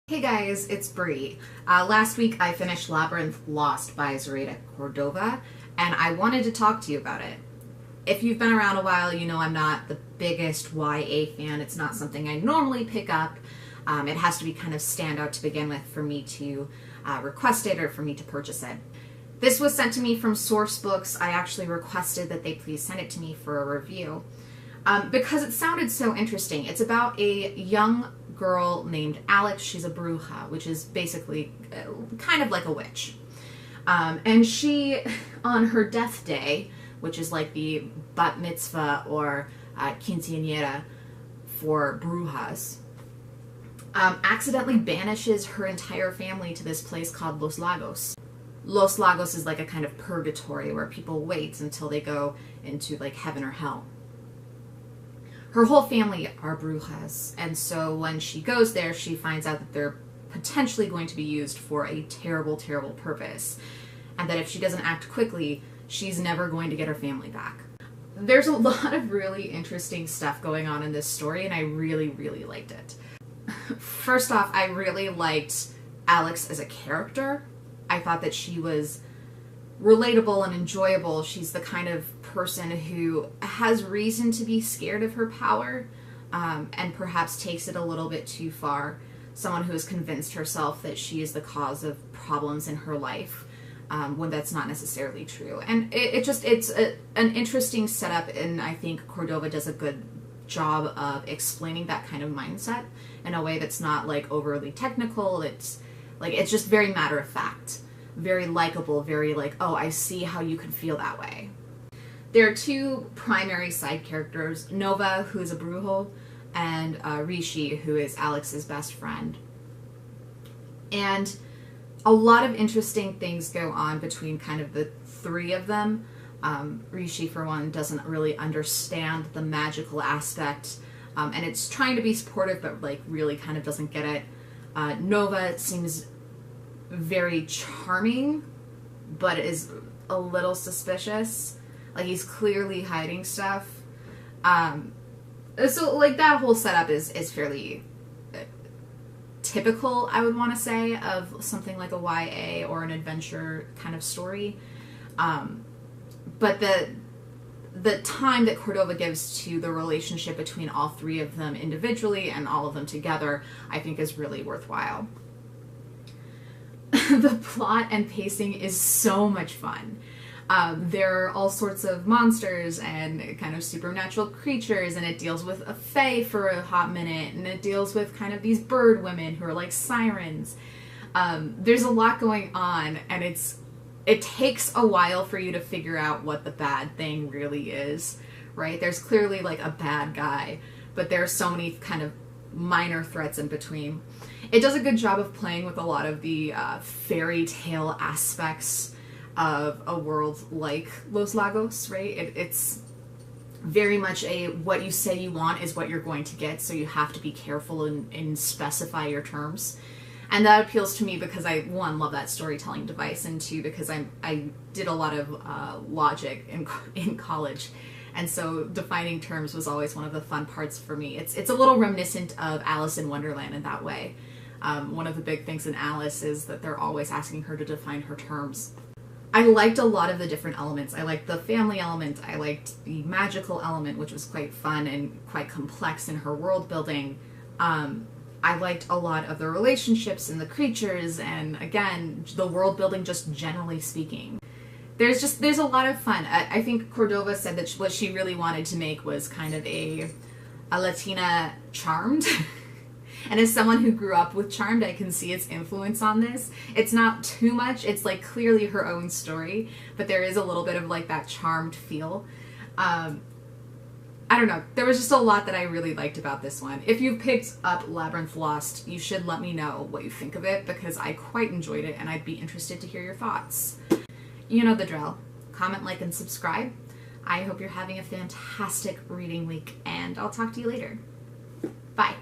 Hey guys, it's Bree. Last week I finished Labyrinth Lost by Zoraida Cordova, and I wanted to talk to you about it. If you've been around a while, you know I'm not the biggest YA fan. It's not something I normally pick up. It has to be kind of standout to begin with for me to request it or for me to purchase it. This was sent to me from Source Books. I actually requested that they please send it to me for a review because it sounded so interesting. It's about a young girl named Alex. She's a bruja, which is basically kind of like a witch. And she, on her death day, which is like the bat mitzvah or quinceañera for brujas, accidentally banishes her entire family to this place called Los Lagos. Los Lagos is like a kind of purgatory where people wait until they go into like heaven or hell. Her whole family are brujas, and so when she goes there, she finds out that they're potentially going to be used for a terrible, terrible purpose, and that if she doesn't act quickly, she's never going to get her family back. There's a lot of really interesting stuff going on in this story, and I really, really liked it. First off, I really liked Alex as a character. I thought that she was relatable and enjoyable. She's the kind of person who has reason to be scared of her power, and perhaps takes it a little bit too far. Someone who has convinced herself that she is the cause of problems in her life, when that's not necessarily true. And it's an interesting setup, and I think Cordova does a good job of explaining that kind of mindset in a way that's not like overly technical. It's just very matter of fact, very likable, very like, oh, I see how you could feel that way. There are two primary side characters, Nova, who's a brujo, and Rishi, who is Alex's best friend. And a lot of interesting things go on between kind of the three of them. Rishi, for one, doesn't really understand the magical aspect, and it's trying to be supportive, but like really kind of doesn't get it. Nova seems very charming, but is a little suspicious. Like, he's clearly hiding stuff. So like that whole setup is fairly typical, I would want to say, of something like a YA or an adventure kind of story. But the time that Cordova gives to the relationship between all three of them individually and all of them together, I think is really worthwhile. The plot and pacing is so much fun. There are all sorts of monsters and kind of supernatural creatures, and it deals with a fae for a hot minute, and it deals with kind of these bird women who are like sirens. There's a lot going on, and it takes a while for you to figure out what the bad thing really is, right? There's clearly like a bad guy, but there are so many kind of minor threats in between. It does a good job of playing with a lot of the fairy tale aspects of a world like Los Lagos, right? It's very much a what you say you want is what you're going to get, so you have to be careful and specify your terms. And that appeals to me because I, one, love that storytelling device, and two, because I did a lot of logic in college. And so defining terms was always one of the fun parts for me. It's a little reminiscent of Alice in Wonderland in that way. One of the big things in Alice is that they're always asking her to define her terms. I liked a lot of the different elements. I liked the family element. I liked the magical element, which was quite fun and quite complex in her world building. I liked a lot of the relationships and the creatures, and again, the world building just generally speaking. There's a lot of fun. I think Cordova said that what she really wanted to make was kind of a Latina Charmed. And as someone who grew up with Charmed, I can see its influence on this. It's not too much. It's like clearly her own story, but there is a little bit of like that Charmed feel. I don't know. There was just a lot that I really liked about this one. If you picked up Labyrinth Lost, you should let me know what you think of it, because I quite enjoyed it and I'd be interested to hear your thoughts. You know the drill. Comment, like, and subscribe. I hope you're having a fantastic reading week, and I'll talk to you later. Bye.